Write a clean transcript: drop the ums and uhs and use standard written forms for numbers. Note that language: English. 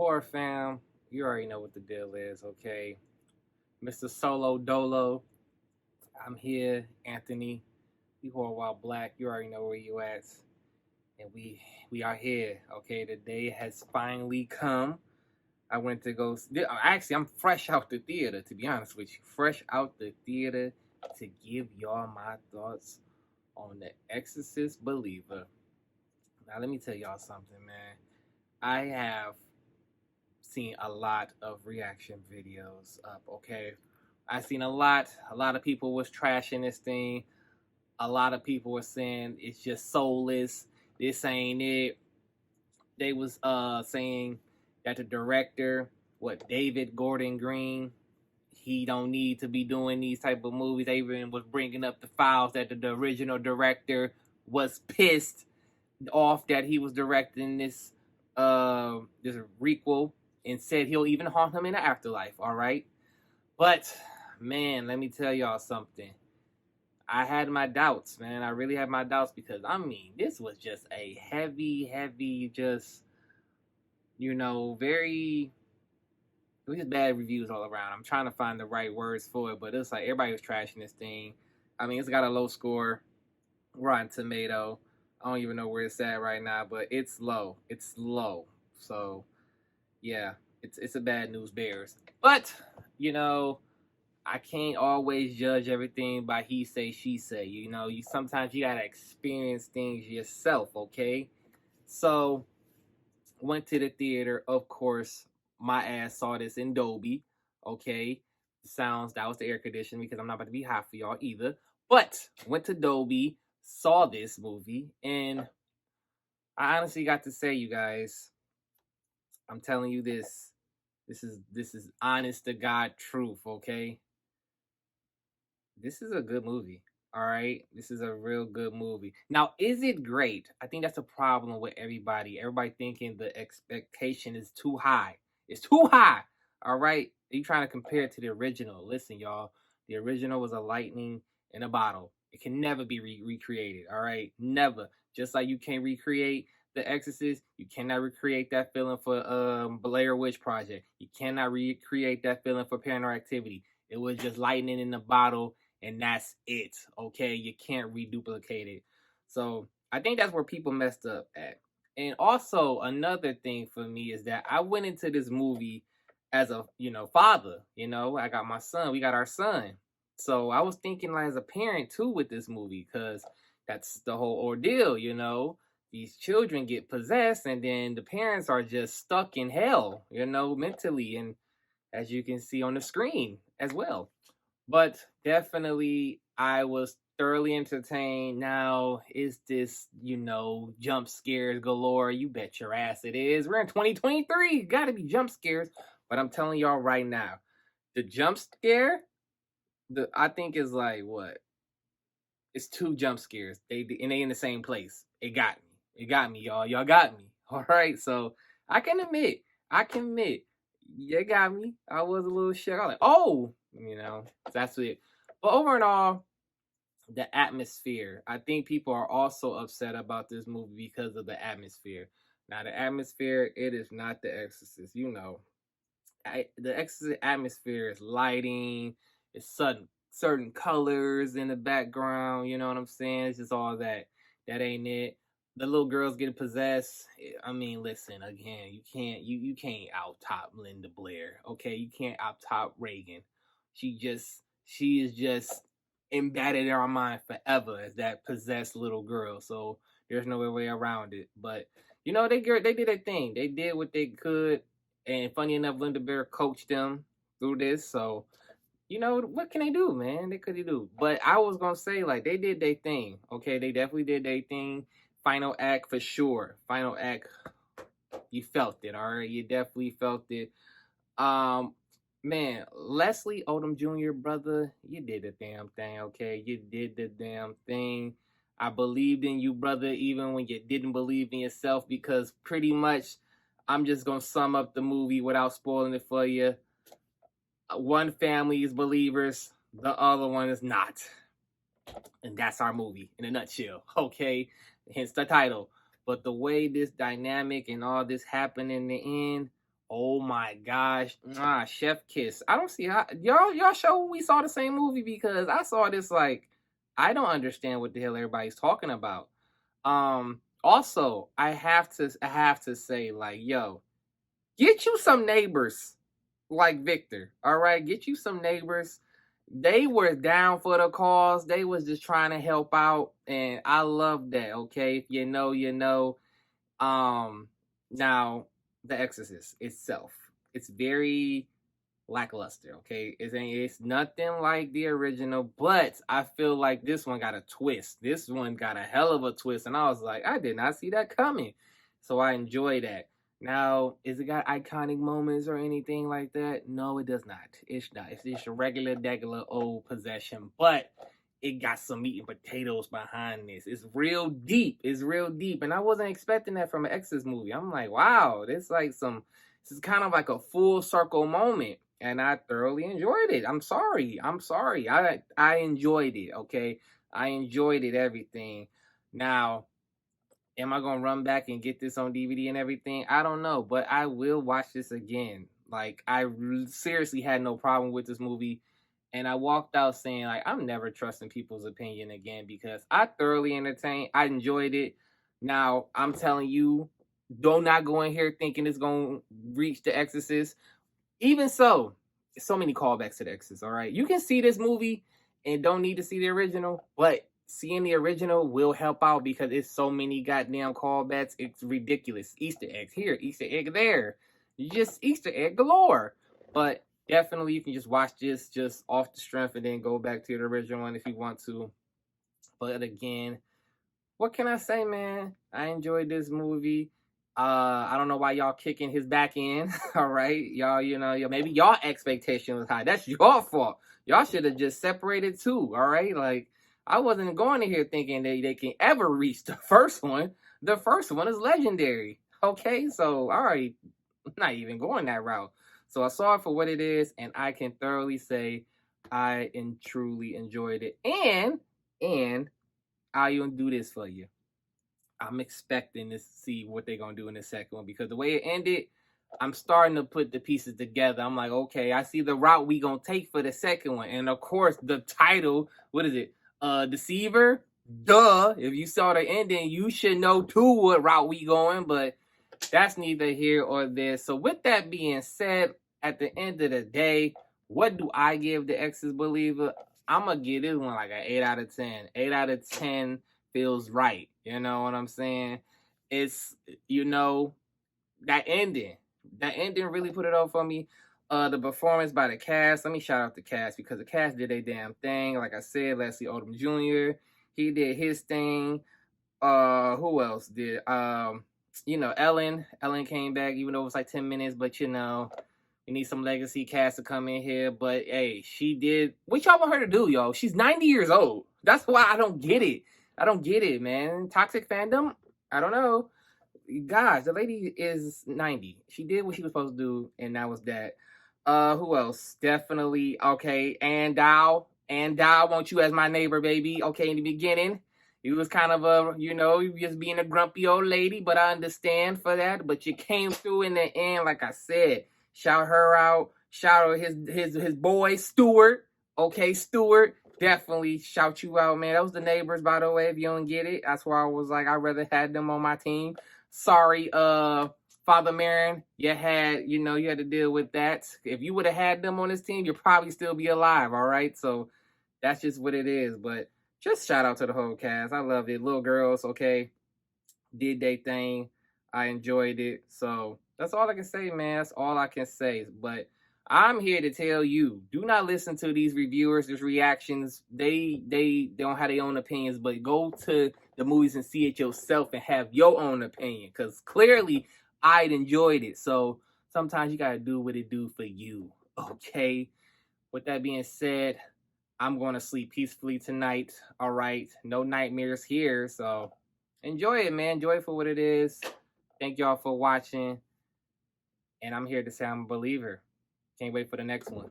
Horror fam, you already know what the deal is, okay? Mr. Solo Dolo, I'm here, Anthony. You horror while black, you already know where you at. And we are here, okay? The day has finally come. I went to go. Actually, I'm fresh out the theater, to be honest with you. Fresh out the theater to give y'all my thoughts on the Exorcist Believer. Now, let me tell y'all something, man. I have seen a lot of reaction videos up, okay? I seen a lot. A lot of people was trashing this thing. A lot of people were saying it's just soulless. This ain't it. They was saying that the director, David Gordon Green, he don't need to be doing these type of movies. They even was bringing up the files that the original director was pissed off that he was directing this requel and said he'll even haunt him in the afterlife. All right, but man, let me tell y'all something. I had my doubts, man. I really had my doubts because I mean, this was just a heavy, just very. It was just bad reviews all around. I'm trying to find the right words for it, but it's like everybody was trashing this thing. I mean, it's got a low score, Rotten Tomato. I don't even know where it's at right now, but it's low. It's low. So yeah, it's a bad news bears. But I can't always judge everything by he say she say. You sometimes you gotta experience things yourself. Okay, so went to the theater. Of course, my ass saw this in Dolby. Okay, sounds that was the air conditioning because I'm not about to be hot for y'all either. But went to Dolby, saw this movie, and I honestly got to say, you guys, I'm telling you this. This is honest to God truth, okay? This is a good movie. All right. This is a real good movie. Now, is it great? I think that's a problem with everybody. Everybody thinking the expectation is too high. It's too high. All right. You trying to compare it to the original. Listen, y'all. The original was a lightning in a bottle. It can never be recreated. All right. Never. Just like you can't recreate The Exorcist, you cannot recreate that feeling for Blair Witch Project. You cannot recreate that feeling for Paranormal Activity. It was just lightning in a bottle and that's it. Okay, you can't reduplicate it. So I think that's where people messed up at. And also another thing for me is that I went into this movie as a father. I got my son. We got our son. So I was thinking like as a parent too with this movie because that's the whole ordeal. These children get possessed and then the parents are just stuck in hell. Mentally and as you can see on the screen as well. But definitely, I was thoroughly entertained. Now, is this, jump scares galore? You bet your ass it is. We're in 2023. Gotta be jump scares. But I'm telling y'all right now, the jump scare, I think is like what? It's two jump scares. They in the same place. It got me. It got me, y'all. Y'all got me. All right. So I can admit, you got me. I was a little shook. I was like, oh, that's it. But overall, the atmosphere. I think people are also upset about this movie because of the atmosphere. Now, the atmosphere, it is not The Exorcist. The Exorcist atmosphere is lighting, it's certain colors in the background. You know what I'm saying? It's just all that. That ain't it. The little girls getting possessed. I mean, listen again. You can't out top Linda Blair. Okay, you can't out top Reagan. She is just embedded in our mind forever as that possessed little girl. So there's no way around it. But they did their thing. They did what they could, and funny enough, Linda Blair coached them through this. So what can they do, man? They could do. But I was gonna say like they did their thing. Okay, they definitely did their thing. Final act for sure. Final act, you felt it. All right, you definitely felt it. Um, Man, Leslie Odom Jr., brother, you did the damn thing, okay? You did the damn thing. I believed in you, brother, even when you didn't believe in yourself, because pretty much, I'm just gonna sum up the movie without spoiling it for you. One family is believers, the other one is not. And that's our movie in a nutshell, okay? Hence the title. But the way this dynamic and all this happened in the end, Oh my gosh, Chef Kiss. I don't see how y'all show we saw the same movie because I saw this like I don't understand what the hell everybody's talking about. Also, I have to say like, yo, get you some neighbors like Victor. All right, get you some neighbors. They were down for the cause. They was just trying to help out, and I love that. Okay, if you know, you know. Um, Now the Exorcist itself, it's very lackluster. Okay, it's nothing like the original, but I feel like this one got a twist. This one got a hell of a twist, and I was like, I did not see that coming, so I enjoy that. Now, is it got iconic moments or anything like that? No, it does not. It's not. It's just a regular old possession, but it got some meat and potatoes behind this. It's real deep. It's real deep, and I wasn't expecting that from an Exorcist movie. I'm like, wow, this like some. This is kind of like a full circle moment, and I thoroughly enjoyed it. I'm sorry. I'm sorry. I enjoyed it. Okay, I enjoyed it. Everything. Now, am I gonna run back and get this on DVD and everything? I don't know, but I will watch this again. Like I seriously had no problem with this movie, and I walked out saying like I'm never trusting people's opinion again because I thoroughly entertained. I enjoyed it. Now I'm telling you, do not go in here thinking it's gonna reach The Exorcist. Even so many callbacks to the Exorcist. All right, you can see this movie and don't need to see the original, but seeing the original will help out because it's so many goddamn callbacks. It's ridiculous. Easter eggs here, Easter egg there, just Easter egg galore. But definitely, you can just watch this just off the strength and then go back to the original one if you want to. But again, what can I say, man? I enjoyed this movie. I don't know why y'all kicking his back in. All right, y'all, maybe y'all expectation was high. That's your fault. Y'all should have just separated too. All right, like I wasn't going in here thinking that they can ever reach the first one. The first one is legendary. Okay, so all right, I'm not even going that route. So I saw it for what it is, and I can thoroughly say I truly enjoyed it. And I'll even do this for you. I'm expecting to see what they're gonna do in the second one because the way it ended, I'm starting to put the pieces together. I'm like, okay, I see the route we gonna take for the second one, and of course, the title. What is it? Deceiver. Duh. If you saw the ending, you should know too what route we going. But that's neither here or there. So with that being said, at the end of the day, what do I give the Exorcist Believer? I'm gonna give this one like an 8 out of 10. 8 out of 10 feels right. You know what I'm saying? It's that ending. That ending really put it up for me. The performance by the cast. Let me shout out the cast because the cast did a damn thing. Like I said, Leslie Odom Jr. He did his thing. Who else did? Ellen. Ellen came back, even though it was like 10 minutes, but we need some legacy cast to come in here. But hey, she did what y'all want her to do, yo. She's 90 years old. That's why I don't get it. I don't get it, man. Toxic fandom? I don't know. Gosh, the lady is 90. She did what she was supposed to do, and that was that. Who else? Definitely okay. And Dow want you as my neighbor, baby. Okay, in the beginning. You was kind of you just being a grumpy old lady, but I understand for that. But you came through in the end, like I said. Shout her out. Shout out his boy Stuart. Okay, Stuart. Definitely shout you out, man. That was the neighbors, by the way. If you don't get it, that's why I was like, I'd rather had them on my team. Sorry, Father Marin, you had to deal with that. If you would have had them on this team, you'd probably still be alive. All right, so that's just what it is. But just shout out to the whole cast. I loved it. Little girls, okay, did they thing. I enjoyed it. So that's all I can say, man. That's all I can say. But I'm here to tell you, do not listen to these reviewers, these reactions. They don't have their own opinions, but go to the movies and see it yourself and have your own opinion. Because clearly, I enjoyed it. So sometimes you gotta do what it do for you. Okay. With that being said, I'm going to sleep peacefully tonight. All right. No nightmares here. So enjoy it, man. Enjoy it for what it is. Thank y'all for watching. And I'm here to say I'm a believer. Can't wait for the next one.